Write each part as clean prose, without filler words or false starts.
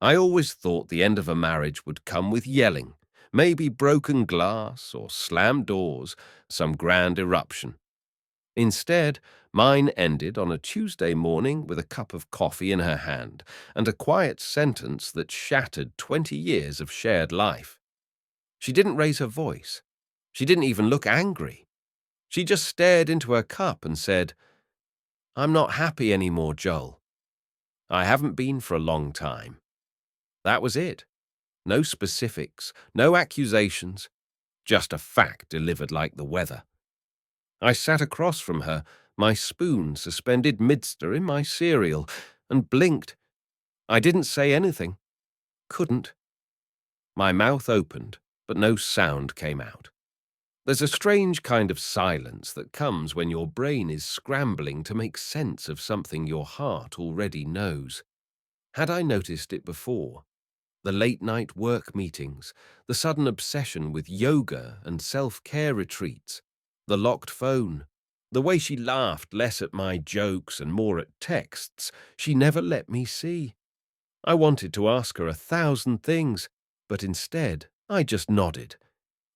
I always thought the end of a marriage would come with yelling, maybe broken glass or slammed doors, some grand eruption. Instead, mine ended on a Tuesday morning with a cup of coffee in her hand and a quiet sentence that shattered 20 years of shared life. She didn't raise her voice. She didn't even look angry. She just stared into her cup and said, "I'm not happy anymore, Joel. I haven't been for a long time." That was it. No specifics, no accusations, just a fact delivered like the weather. I sat across from her, my spoon suspended midster in my cereal, and blinked. I didn't say anything. Couldn't. My mouth opened, but no sound came out. There's a strange kind of silence that comes when your brain is scrambling to make sense of something your heart already knows. Had I noticed it before? The late-night work meetings, the sudden obsession with yoga and self-care retreats, the locked phone, the way she laughed less at my jokes and more at texts she never let me see. I wanted to ask her 1,000 things, but instead I just nodded.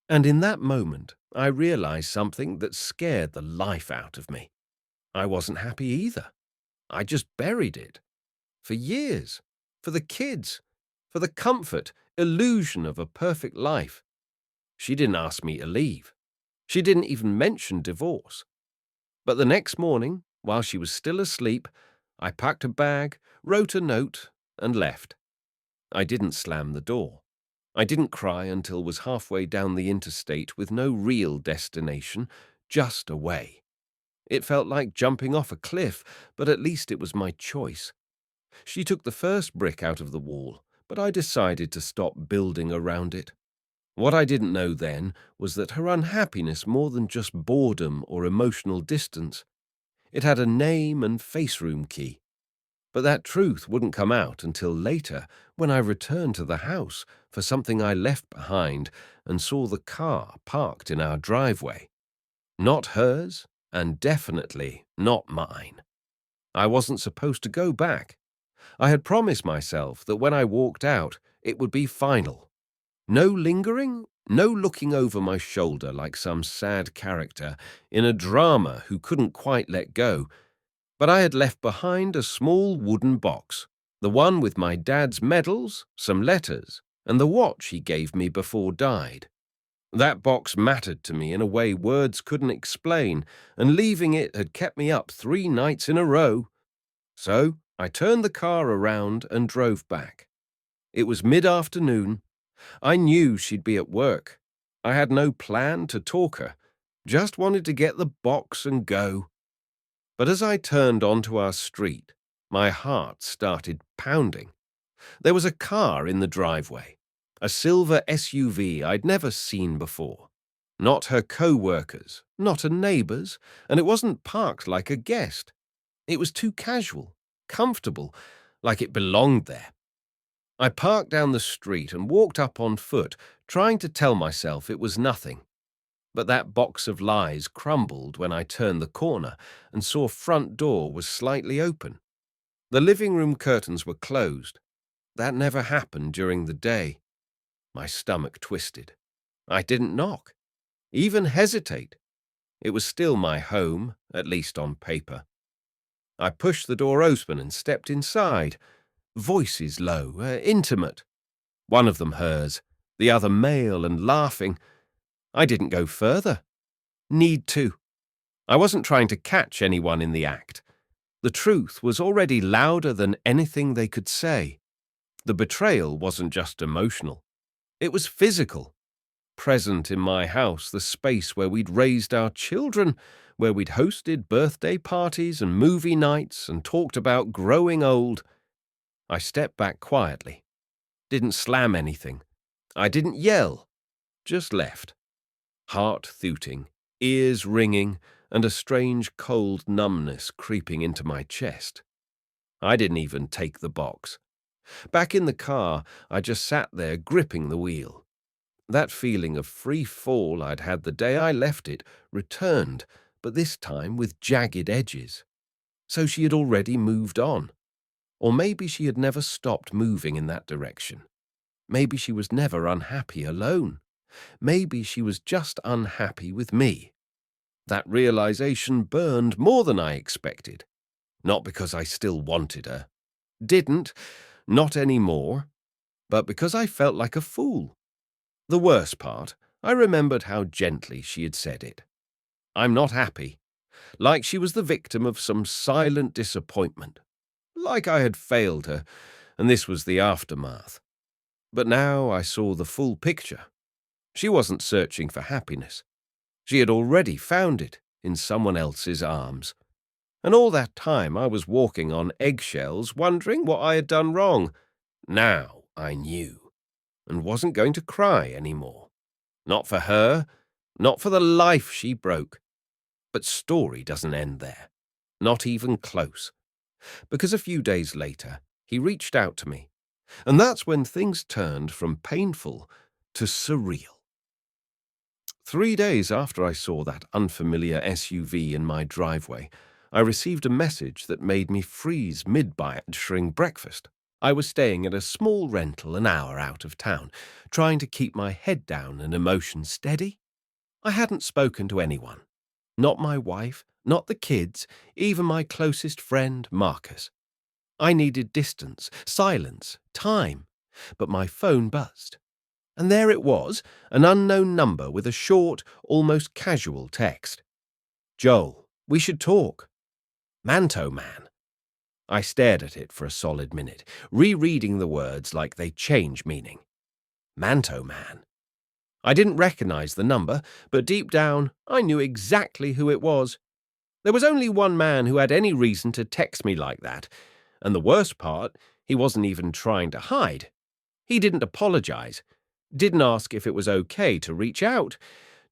And in that moment, I realized something that scared the life out of me. I wasn't happy either. I just buried it. For years. For the kids. For the comfort, illusion of a perfect life. She didn't ask me to leave. She didn't even mention divorce. But the next morning, while she was still asleep, I packed a bag, wrote a note, and left. I didn't slam the door. I didn't cry until was halfway down the interstate with no real destination, just away. It felt like jumping off a cliff, but at least it was my choice. She took the first brick out of the wall, but I decided to stop building around it. What I didn't know then was that her unhappiness more than just boredom or emotional distance. It had a name and face room key. But that truth wouldn't come out until later when I returned to the house for something I left behind and saw the car parked in our driveway. Not hers, and definitely not mine. I wasn't supposed to go back. I had promised myself that when I walked out, it would be final. No lingering, no looking over my shoulder like some sad character in a drama who couldn't quite let go. But I had left behind a small wooden box, the one with my dad's medals, some letters, and the watch he gave me before died. That box mattered to me in a way words couldn't explain, and leaving it had kept me up 3 nights in a row. So I turned the car around and drove back. It was mid-afternoon. I knew she'd be at work. I had no plan to talk her, just wanted to get the box and go. But as I turned onto our street, my heart started pounding. There was a car in the driveway, a silver SUV I'd never seen before. Not her co-workers, not a neighbor's, and it wasn't parked like a guest. It was too casual, comfortable, like it belonged there. I parked down the street and walked up on foot, trying to tell myself it was nothing. But that box of lies crumbled when I turned the corner and saw front door was slightly open. The living room curtains were closed. That never happened during the day. My stomach twisted. I didn't knock, even hesitate. It was still my home, at least on paper. I pushed the door open and stepped inside. Voices low, intimate. One of them hers, the other male and laughing. I didn't go further. Need to. I wasn't trying to catch anyone in the act. The truth was already louder than anything they could say. The betrayal wasn't just emotional. It was physical. Present in my house, the space where we'd raised our children, where we'd hosted birthday parties and movie nights and talked about growing old. I stepped back quietly. Didn't slam anything. I didn't yell. Just left. Heart thuting, ears ringing, and a strange cold numbness creeping into my chest. I didn't even take the box. Back in the car, I just sat there gripping the wheel. That feeling of free fall I'd had the day I left it returned, but this time with jagged edges. So she had already moved on. Or maybe she had never stopped moving in that direction. Maybe she was never unhappy alone. Maybe she was just unhappy with me. That realization burned more than I expected. Not because I still wanted her. Didn't, not anymore. But because I felt like a fool. The worst part, I remembered how gently she had said it. I'm not happy. Like she was the victim of some silent disappointment. Like I had failed her, and this was the aftermath. But now I saw the full picture. She wasn't searching for happiness. She had already found it in someone else's arms. And all that time I was walking on eggshells, wondering what I had done wrong. Now I knew, and wasn't going to cry anymore. Not for her, not for the life she broke. But story doesn't end there. Not even close. Because a few days later, he reached out to me. And that's when things turned from painful to surreal. 3 days after I saw that unfamiliar SUV in my driveway, I received a message that made me freeze mid-bite-during breakfast. I was staying at a small rental an hour out of town, trying to keep my head down and emotions steady. I hadn't spoken to anyone. Not my wife, not the kids, even my closest friend, Marcus. I needed distance, silence, time, but my phone buzzed. And there it was, an unknown number with a short, almost casual text. Joel, we should talk. Manto Man. I stared at it for a solid minute, rereading the words like they change meaning. Manto Man. I didn't recognize the number, but deep down, I knew exactly who it was. There was only one man who had any reason to text me like that, and the worst part, he wasn't even trying to hide. He didn't apologize, didn't ask if it was okay to reach out,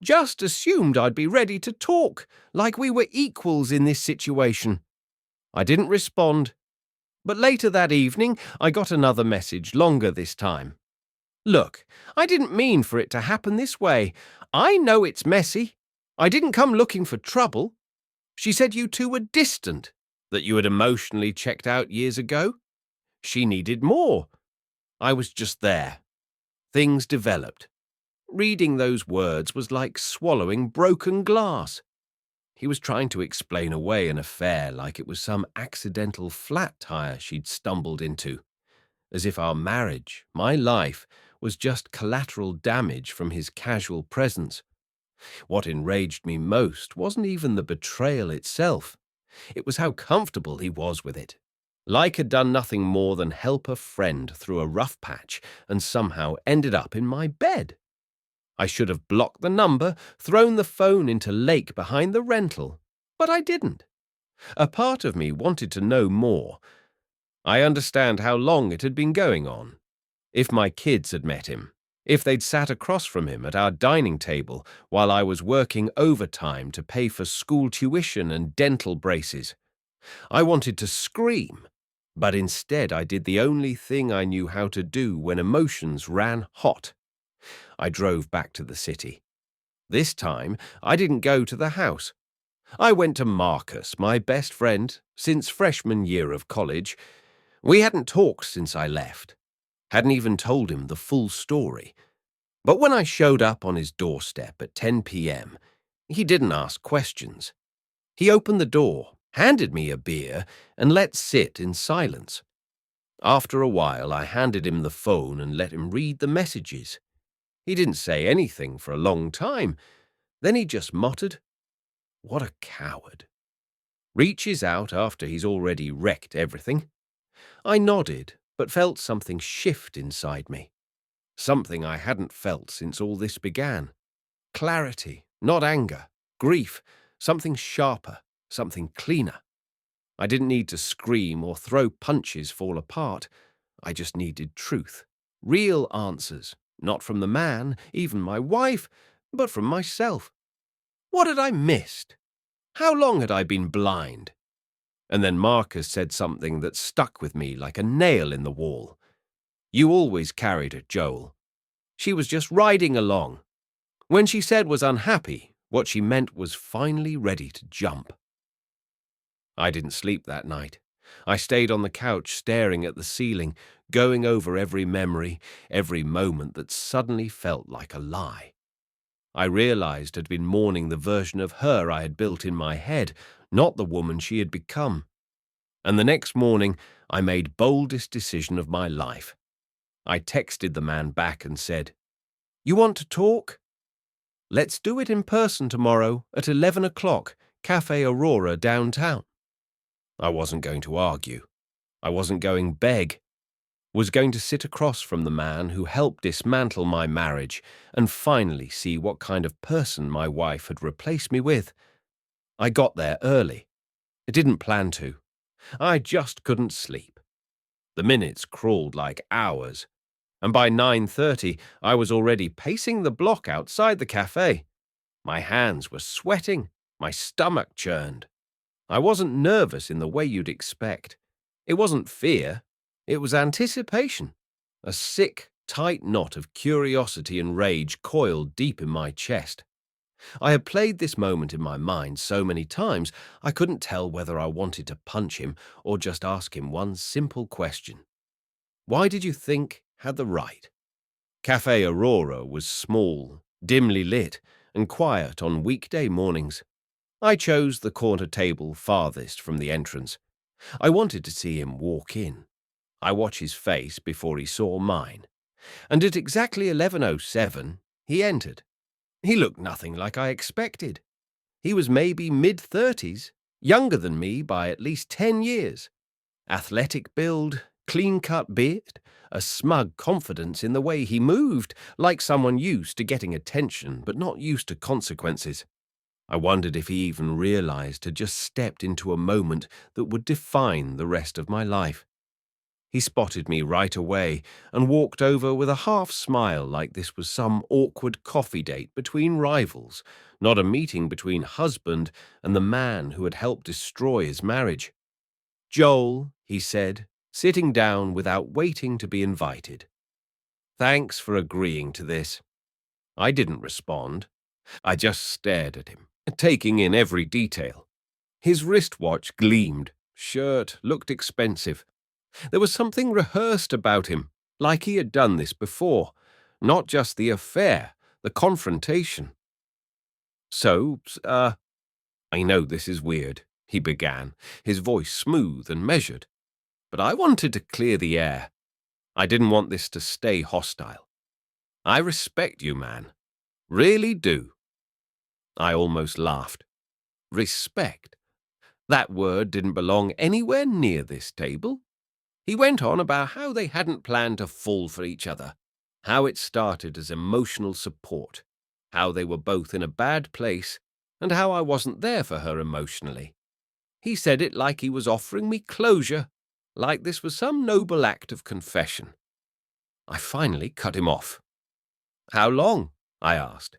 just assumed I'd be ready to talk, like we were equals in this situation. I didn't respond, but later that evening, I got another message, longer this time. Look, I didn't mean for it to happen this way. I know it's messy. I didn't come looking for trouble. She said you two were distant, that you had emotionally checked out years ago. She needed more. I was just there. Things developed. Reading those words was like swallowing broken glass. He was trying to explain away an affair like it was some accidental flat tire she'd stumbled into, as if our marriage, my life, was just collateral damage from his casual presence. What enraged me most wasn't even the betrayal itself. It was how comfortable he was with it. Like had done nothing more than help a friend through a rough patch and somehow ended up in my bed. I should have blocked the number, thrown the phone into lake behind the rental, but I didn't. A part of me wanted to know more. I understand how long it had been going on. If my kids had met him, if they'd sat across from him at our dining table while I was working overtime to pay for school tuition and dental braces. I wanted to scream, but instead I did the only thing I knew how to do when emotions ran hot. I drove back to the city. This time, I didn't go to the house. I went to Marcus, my best friend, since freshman year of college. We hadn't talked since I left. Hadn't even told him the full story. But when I showed up on his doorstep at 10 p.m., he didn't ask questions. He opened the door, handed me a beer, and let sit in silence. After a while, I handed him the phone and let him read the messages. He didn't say anything for a long time. Then he just muttered, "What a coward." Reaches out after he's already wrecked everything. I nodded, but felt something shift inside me. Something I hadn't felt since all this began. Clarity, not anger. Grief, something sharper, something cleaner. I didn't need to scream or throw punches fall apart. I just needed truth. Real answers. Not from the man, even my wife, but from myself. What had I missed? How long had I been blind? And then Marcus said something that stuck with me like a nail in the wall. You always carried her, Joel. She was just riding along. When she said was unhappy, what she meant was finally ready to jump. I didn't sleep that night. I stayed on the couch staring at the ceiling, going over every memory, every moment that suddenly felt like a lie. I realized I'd been mourning the version of her I had built in my head, not the woman she had become. And the next morning, I made boldest decision of my life. I texted the man back and said, "You want to talk? Let's do it in person tomorrow at 11 o'clock, Cafe Aurora downtown." I wasn't going to argue. I wasn't going beg. Was going to sit across from the man who helped dismantle my marriage and finally see what kind of person my wife had replaced me with. I got there early. I didn't plan to. I just couldn't sleep. The minutes crawled like hours, and by 9:30 I was already pacing the block outside the cafe. My hands were sweating, my stomach churned. I wasn't nervous in the way you'd expect. It wasn't fear, it was anticipation. A sick, tight knot of curiosity and rage coiled deep in my chest. I had played this moment in my mind so many times, I couldn't tell whether I wanted to punch him or just ask him one simple question. Why did you think had the right? Cafe Aurora was small, dimly lit, and quiet on weekday mornings. I chose the corner table farthest from the entrance. I wanted to see him walk in. I watched his face before he saw mine. And at exactly 11:07, he entered. He looked nothing like I expected. He was maybe mid-30s, younger than me by at least 10 years. Athletic build, clean-cut beard, a smug confidence in the way he moved, like someone used to getting attention but not used to consequences. I wondered if he even realized I'd just stepped into a moment that would define the rest of my life. He spotted me right away and walked over with a half smile like this was some awkward coffee date between rivals, not a meeting between husband and the man who had helped destroy his marriage. "Joel," he said, sitting down without waiting to be invited. "Thanks for agreeing to this." I didn't respond. I just stared at him, taking in every detail. His wristwatch gleamed, shirt looked expensive. There was something rehearsed about him, like he had done this before, not just the affair, the confrontation. "So, I know this is weird," he began, his voice smooth and measured, "but I wanted to clear the air. I didn't want this to stay hostile. I respect you, man. Really do." I almost laughed. Respect? That word didn't belong anywhere near this table. He went on about how they hadn't planned to fall for each other, how it started as emotional support, how they were both in a bad place, and how I wasn't there for her emotionally. He said it like he was offering me closure, like this was some noble act of confession. I finally cut him off. "How long?" I asked.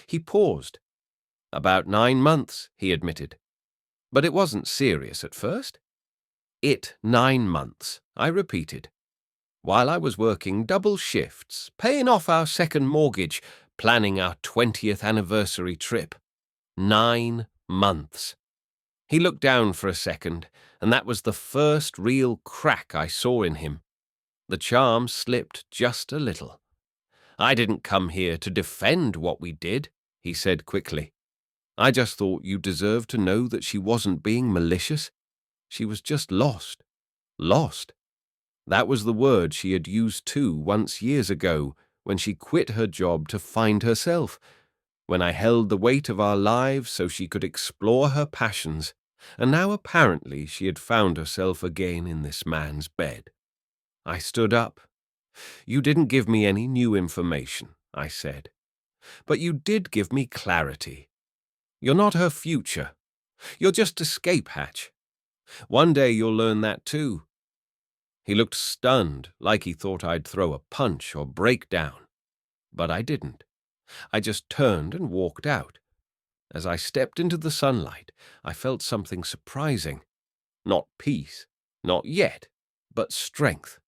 He paused. "About 9 months," he admitted. But it wasn't serious at first. 9 months, I repeated. While I was working double shifts, paying off our second mortgage, planning our 20th anniversary trip. 9 months. He looked down for a second, and that was the first real crack I saw in him. The charm slipped just a little. "I didn't come here to defend what we did," he said quickly. "I just thought you deserved to know that she wasn't being malicious. She was just lost. Lost. That was the word she had used too once years ago when she quit her job to find herself, when I held the weight of our lives so she could explore her passions, and now apparently she had found herself again in this man's bed." I stood up. "You didn't give me any new information," I said, "but you did give me clarity. You're not her future. You're just escape hatch. One day you'll learn that too." He looked stunned, like he thought I'd throw a punch or break down. But I didn't. I just turned and walked out. As I stepped into the sunlight, I felt something surprising. Not peace, not yet, but strength.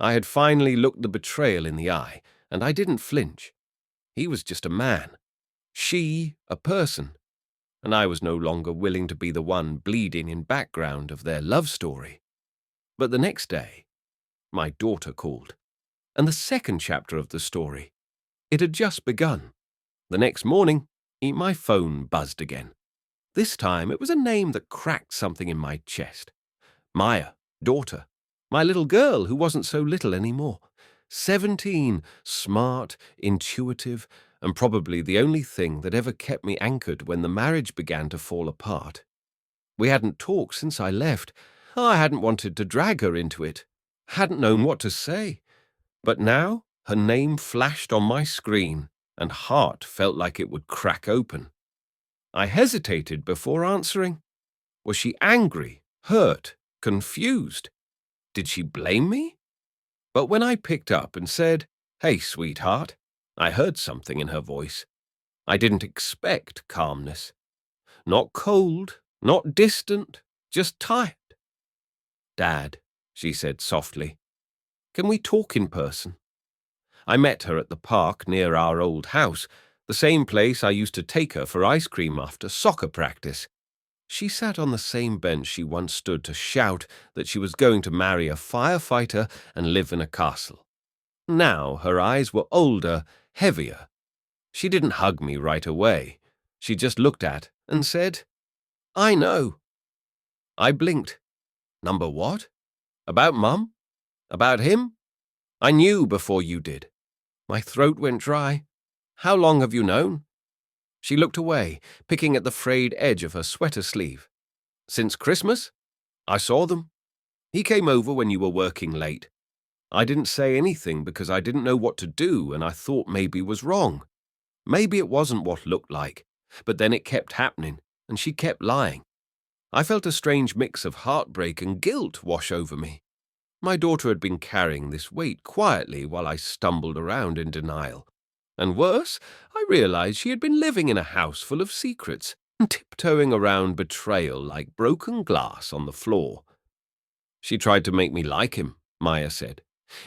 I had finally looked the betrayal in the eye, and I didn't flinch. He was just a man. She, a person. and I was no longer willing to be the one bleeding in background of their love story. But the next day, my daughter called, and the second chapter of the story, it had just begun. The next morning, my phone buzzed again. This time it was a name that cracked something in my chest. Maya, daughter, my little girl who wasn't so little anymore. 17, smart, intuitive, and probably the only thing that ever kept me anchored when the marriage began to fall apart. We hadn't talked since I left. I hadn't wanted to drag her into it, hadn't known what to say. But now her name flashed on my screen, and heart felt like it would crack open. I hesitated before answering. Was she angry, hurt, confused? Did she blame me? But when I picked up and said, "Hey, sweetheart," I heard something in her voice. I didn't expect calmness. Not cold, not distant, just tired. "Dad," she said softly, "can we talk in person?" I met her at the park near our old house, the same place I used to take her for ice cream after soccer practice. She sat on the same bench she once stood to shout that she was going to marry a firefighter and live in a castle. Now her eyes were older, heavier. She didn't hug me right away. She just looked at and said, "I know." I blinked. Number what? About Mum? About him? I knew before you did. My throat went dry. How long have you known? She looked away, picking at the frayed edge of her sweater sleeve. Since Christmas? I saw them. He came over when you were working late. I didn't say anything because I didn't know what to do and I thought maybe was wrong. Maybe it wasn't what looked like, but then it kept happening and she kept lying. I felt a strange mix of heartbreak and guilt wash over me. My daughter had been carrying this weight quietly while I stumbled around in denial. And worse, I realized she had been living in a house full of secrets and tiptoeing around betrayal like broken glass on the floor. She tried to make me like him, Maya said.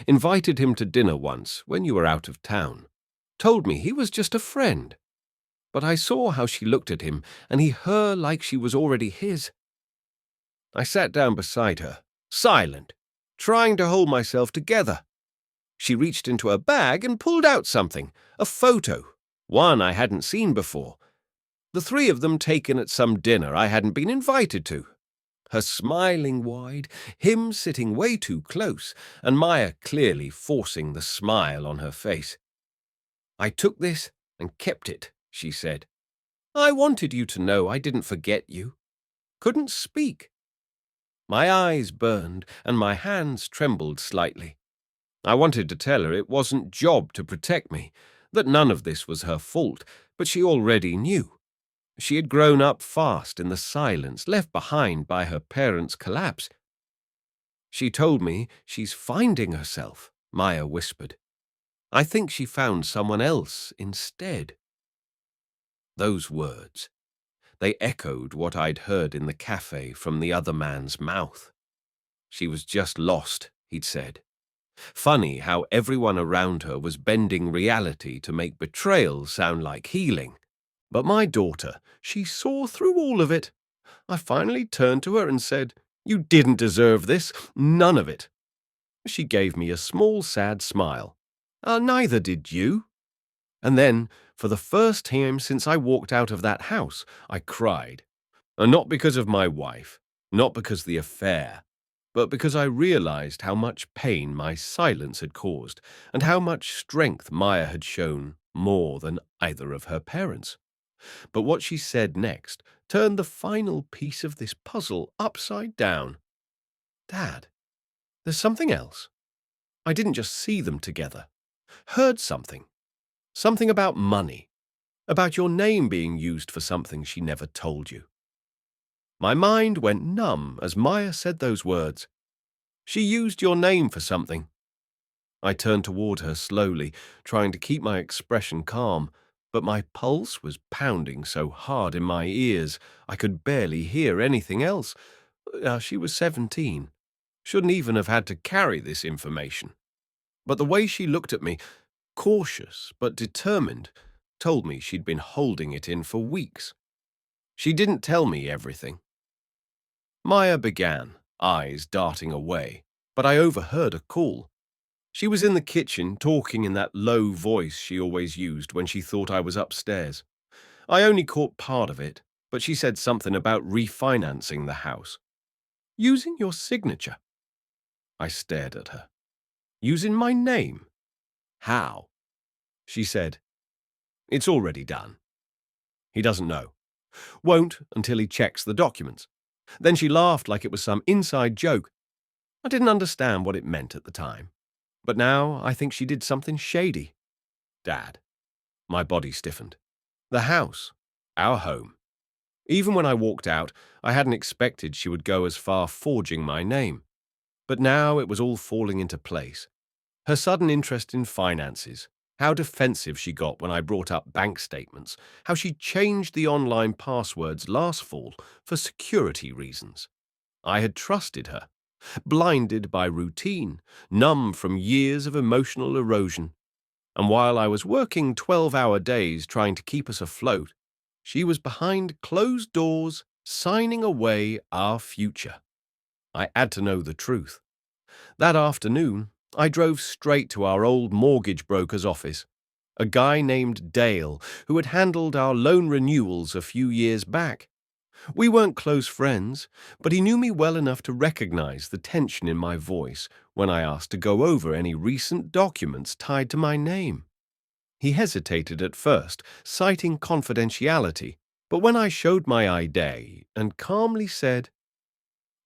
Invited him to dinner once when you were out of town. Told me he was just a friend. But I saw how she looked at him and he her like she was already his. I sat down beside her, silent, trying to hold myself together. She reached into her bag and pulled out something, a photo, one I hadn't seen before. The three of them taken at some dinner I hadn't been invited to. Her smiling wide, him sitting way too close, and Maya clearly forcing the smile on her face. I took this and kept it, she said. I wanted you to know I didn't forget you. Couldn't speak. My eyes burned and my hands trembled slightly. I wanted to tell her it wasn't job to protect me, that none of this was her fault, but she already knew. She had grown up fast in the silence left behind by her parents' collapse. She told me she's finding herself, Maya whispered. I think she found someone else instead. Those words. They echoed what I'd heard in the cafe from the other man's mouth. She was just lost, he'd said. Funny how everyone around her was bending reality to make betrayal sound like healing. But my daughter, she saw through all of it. I finally turned to her and said, "You didn't deserve this, none of it." She gave me a small, sad smile. Neither did you." And then, for the first time since I walked out of that house, I cried. Not because of my wife, not because of the affair, but because I realized how much pain my silence had caused and how much strength Maya had shown more than either of her parents. But what she said next turned the final piece of this puzzle upside down. "Dad, there's something else. I didn't just see them together. Heard something. Something about money. About your name being used for something she never told you." My mind went numb as Maya said those words. "She used your name for something." I turned toward her slowly, trying to keep my expression calm, but my pulse was pounding so hard in my ears I could barely hear anything else. She was 17. Shouldn't even have had to carry this information. But the way she looked at me, cautious but determined, told me she'd been holding it in for weeks. She didn't tell me everything. Maya began, eyes darting away, but I overheard a call. She was in the kitchen talking in that low voice she always used when she thought I was upstairs. I only caught part of it, but she said something about refinancing the house. Using your signature. I stared at her. Using my name? How? She said, it's already done. He doesn't know. Won't until he checks the documents. Then she laughed like it was some inside joke. I didn't understand what it meant at the time. But now I think she did something shady. Dad. My body stiffened. The house. Our home. Even when I walked out, I hadn't expected she would go as far forging my name. But now it was all falling into place. Her sudden interest in finances, how defensive she got when I brought up bank statements, how she changed the online passwords last fall for security reasons. I had trusted her, blinded by routine, numb from years of emotional erosion. And while I was working 12-hour days trying to keep us afloat, she was behind closed doors, signing away our future. I had to know the truth. That afternoon, I drove straight to our old mortgage broker's office, a guy named Dale who had handled our loan renewals a few years back. We weren't close friends, but he knew me well enough to recognize the tension in my voice when I asked to go over any recent documents tied to my name. He hesitated at first, citing confidentiality, but when I showed my ID and calmly said,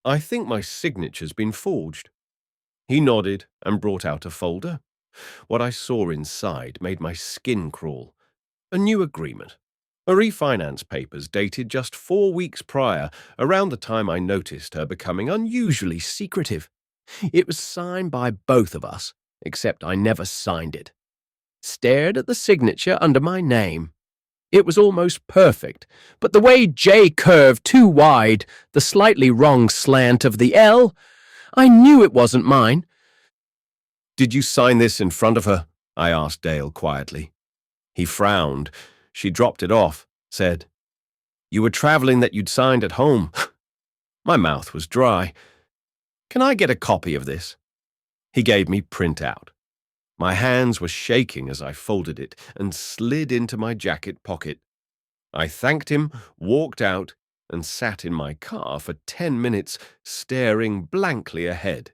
I think my signature's been forged, he nodded and brought out a folder. What I saw inside made my skin crawl. A new agreement. A refinance papers dated just 4 weeks prior, around the time I noticed her becoming unusually secretive. It was signed by both of us, except I never signed it. Stared at the signature under my name. It was almost perfect, but the way J curved too wide, the slightly wrong slant of the L, I knew it wasn't mine. Did you sign this in front of her? I asked Dale quietly. He frowned. She dropped it off, said, You were traveling that you'd signed at home. My mouth was dry. Can I get a copy of this? He gave me printout. My hands were shaking as I folded it and slid into my jacket pocket. I thanked him, walked out, and sat in my car for 10 minutes, staring blankly ahead.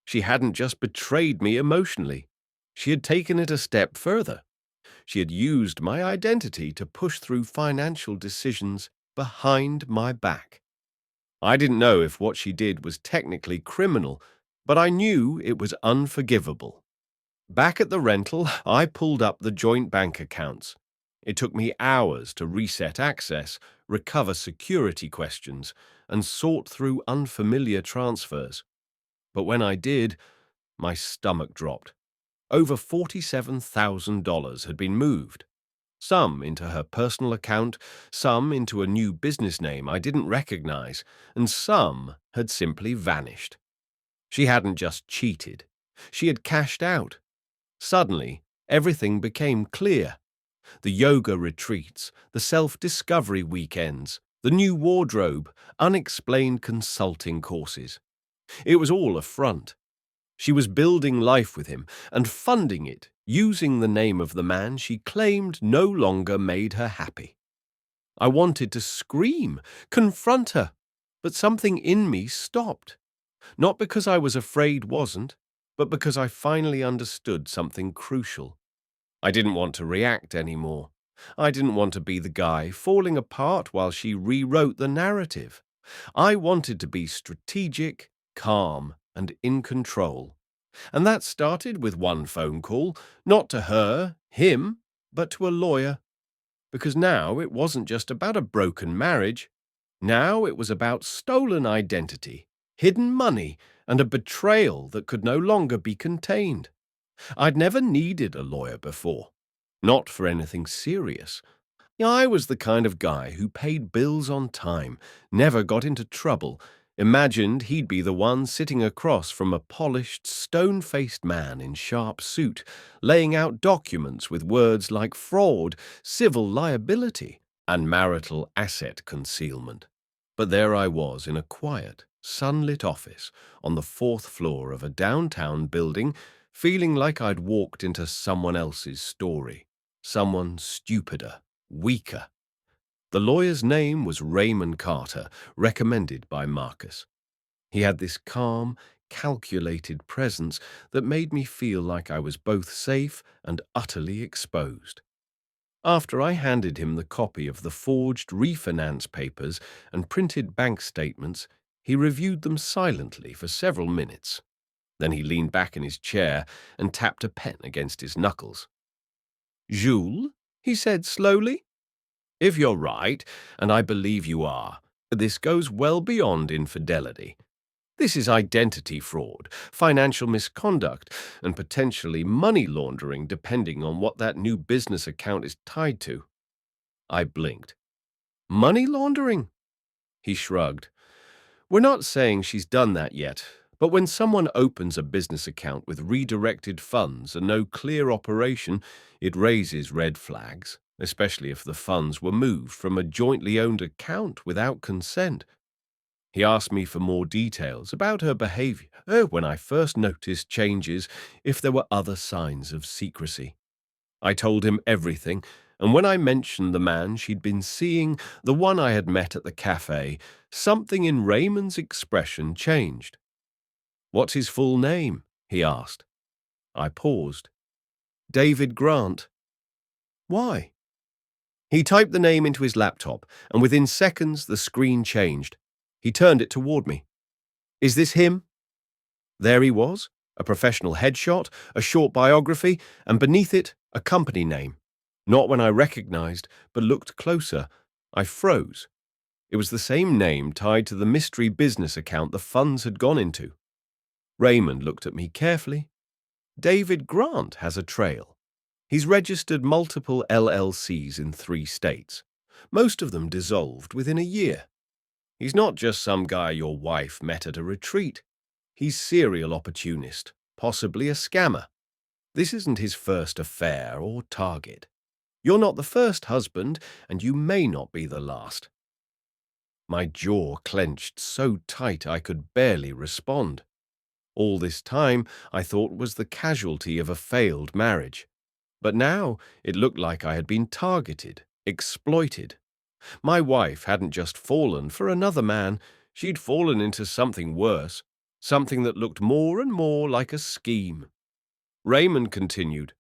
She hadn't just betrayed me emotionally. She had taken it a step further. She had used my identity to push through financial decisions behind my back. I didn't know if what she did was technically criminal, but I knew it was unforgivable. Back at the rental, I pulled up the joint bank accounts. It took me hours to reset access, recover security questions, and sort through unfamiliar transfers. But when I did, my stomach dropped. Over $47,000 had been moved. Some into her personal account, some into a new business name I didn't recognize, and some had simply vanished. She hadn't just cheated. She had cashed out. Suddenly, everything became clear. The yoga retreats, the self-discovery weekends, the new wardrobe, unexplained consulting courses. It was all a front. She was building life with him and funding it using the name of the man she claimed no longer made her happy. I wanted to scream, confront her, but something in me stopped. Not because I was afraid wasn't, but because I finally understood something crucial. I didn't want to react anymore. I didn't want to be the guy falling apart while she rewrote the narrative. I wanted to be strategic, calm, and in control. And that started with one phone call, not to her, him, but to a lawyer. Because now it wasn't just about a broken marriage. Now it was about stolen identity, hidden money, and a betrayal that could no longer be contained. I'd never needed a lawyer before. Not for anything serious. I was the kind of guy who paid bills on time, never got into trouble, imagined he'd be the one sitting across from a polished, stone-faced man in sharp suit, laying out documents with words like fraud, civil liability, and marital asset concealment. But there I was in a quiet, sunlit office on the fourth floor of a downtown building, feeling like I'd walked into someone else's story, someone stupider, weaker. The lawyer's name was Raymond Carter, recommended by Marcus. He had this calm, calculated presence that made me feel like I was both safe and utterly exposed. After I handed him the copy of the forged refinance papers and printed bank statements, he reviewed them silently for several minutes. Then he leaned back in his chair and tapped a pen against his knuckles. "Jules," he said slowly, "if you're right, and I believe you are, this goes well beyond infidelity. This is identity fraud, financial misconduct, and potentially money laundering depending on what that new business account is tied to." I blinked. "Money laundering?" He shrugged. "We're not saying she's done that yet, but when someone opens a business account with redirected funds and no clear operation, it raises red flags, especially if the funds were moved from a jointly owned account without consent." He asked me for more details about her behavior when I first noticed changes, if there were other signs of secrecy. I told him everything, and when I mentioned the man she'd been seeing, the one I had met at the cafe, something in Raymond's expression changed. "What's his full name?" he asked. I paused. "David Grant." "Why?" He typed the name into his laptop, and within seconds the screen changed. He turned it toward me. "Is this him?" There he was, a professional headshot, a short biography, and beneath it, a company name. Not when I recognized, but looked closer. I froze. It was the same name tied to the mystery business account the funds had gone into. Raymond looked at me carefully. "David Grant has a trail. He's registered multiple LLCs in 3 states. Most of them dissolved within a year. He's not just some guy your wife met at a retreat. He's serial opportunist, possibly a scammer. This isn't his first affair or target. You're not the first husband, and you may not be the last." My jaw clenched so tight I could barely respond. All this time, I thought was the casualty of a failed marriage. But now it looked like I had been targeted, exploited. My wife hadn't just fallen for another man, she'd fallen into something worse, something that looked more and more like a scheme. Raymond continued,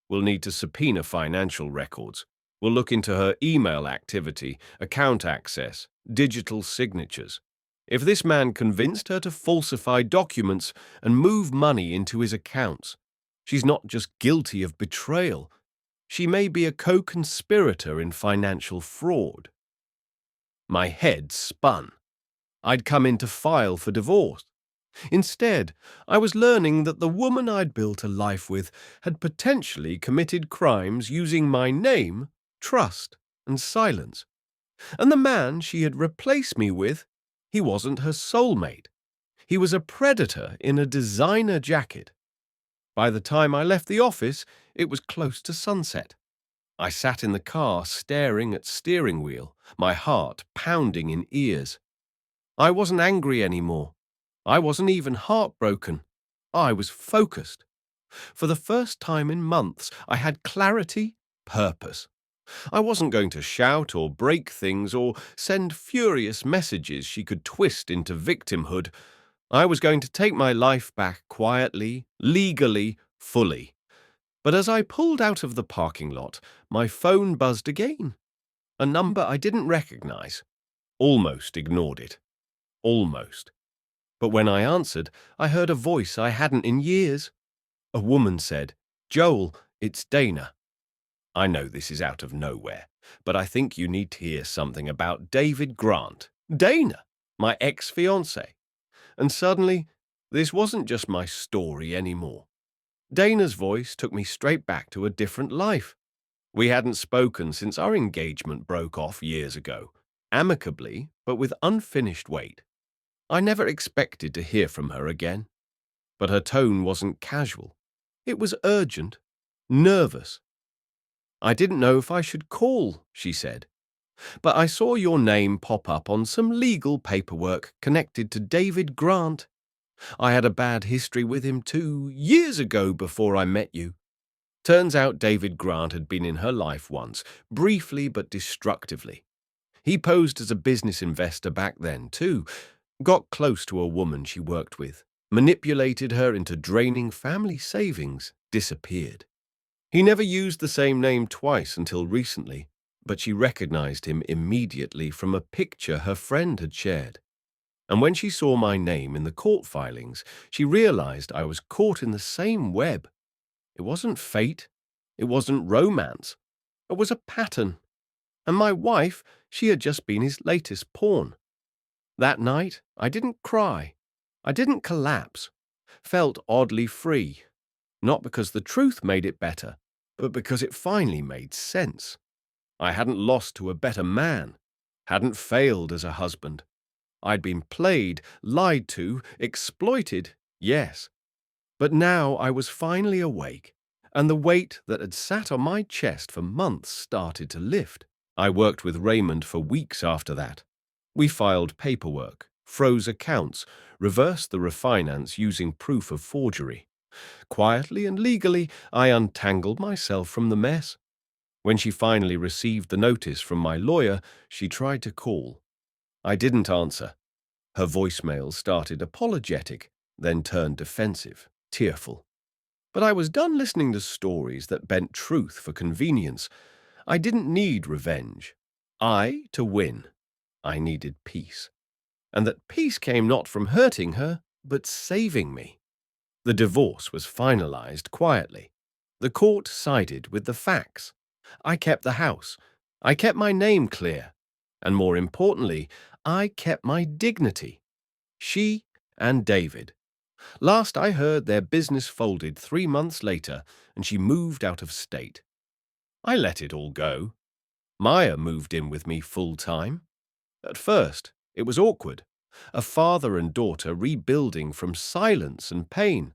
"We'll need to subpoena financial records. We'll look into her email activity, account access, digital signatures. If this man convinced her to falsify documents and move money into his accounts, she's not just guilty of betrayal. She may be a co-conspirator in financial fraud." My head spun. I'd come in to file for divorce. Instead, I was learning that the woman I'd built a life with had potentially committed crimes using my name, trust, and silence. And the man she had replaced me with, he wasn't her soulmate. He was a predator in a designer jacket. By the time I left the office, it was close to sunset. I sat in the car staring at steering wheel, my heart pounding in ears. I wasn't angry anymore. I wasn't even heartbroken. I was focused. For the first time in months, I had clarity, purpose. I wasn't going to shout or break things or send furious messages she could twist into victimhood. I was going to take my life back quietly, legally, fully. But as I pulled out of the parking lot, my phone buzzed again. A number I didn't recognize. Almost ignored it. Almost. But when I answered, I heard a voice I hadn't in years. A woman said, "Joel, it's Dana." I know this is out of nowhere, but I think you need to hear something about David Grant. Dana, my ex-fiancée. And suddenly, this wasn't just my story anymore. Dana's voice took me straight back to a different life. We hadn't spoken since our engagement broke off years ago, amicably, but with unfinished weight. I never expected to hear from her again. But her tone wasn't casual. It was urgent, nervous. "I didn't know if I should call," she said. but I saw your name pop up on some legal paperwork connected to David Grant. I had a bad history with him 2 years ago before I met you. Turns out David Grant had been in her life once, briefly but destructively. He posed as a business investor back then, too, got close to a woman she worked with, manipulated her into draining family savings, disappeared. He never used the same name twice until recently, but she recognized him immediately from a picture her friend had shared. And when she saw my name in the court filings, she realized I was caught in the same web. It wasn't fate. It wasn't romance. It was a pattern. And my wife, she had just been his latest pawn. That night, I didn't cry. I didn't collapse. Felt oddly free. Not because the truth made it better, but because it finally made sense. I hadn't lost to a better man. Hadn't failed as a husband. I'd been played, lied to, exploited, yes. But now I was finally awake, and the weight that had sat on my chest for months started to lift. I worked with Raymond for weeks after that. We filed paperwork, froze accounts, reversed the refinance using proof of forgery. Quietly and legally, I untangled myself from the mess. When she finally received the notice from my lawyer, she tried to call. I didn't answer. Her voicemail started apologetic, then turned defensive, tearful. But I was done listening to stories that bent truth for convenience. I didn't need revenge. To win. I needed peace. And that peace came not from hurting her, but saving me. The divorce was finalized quietly. The court sided with the facts. I kept the house. I kept my name clear. And more importantly, I kept my dignity. She and David. Last I heard, their business folded 3 months later, and she moved out of state. I let it all go. Maya moved in with me full-time. At first, it was awkward, a father and daughter rebuilding from silence and pain.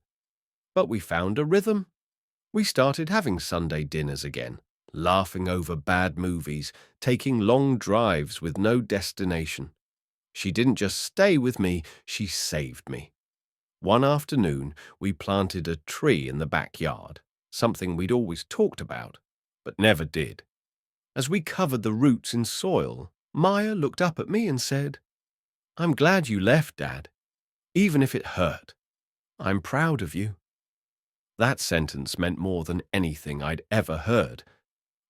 But we found a rhythm. We started having Sunday dinners again, laughing over bad movies, taking long drives with no destination. She didn't just stay with me, she saved me. One afternoon, we planted a tree in the backyard, something we'd always talked about, but never did. As we covered the roots in soil, Maya looked up at me and said, "I'm glad you left, Dad, even if it hurt. I'm proud of you." That sentence meant more than anything I'd ever heard.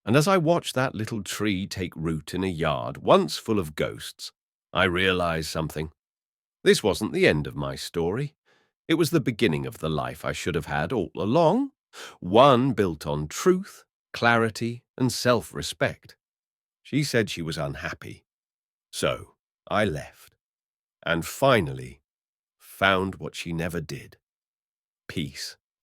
And as I watched that little tree take root in a yard once full of ghosts, I realized something. This wasn't the end of my story. It was the beginning of the life I should have had all along, one built on truth, clarity, and self-respect. She said she was unhappy. So I left, and finally found what she never did: peace.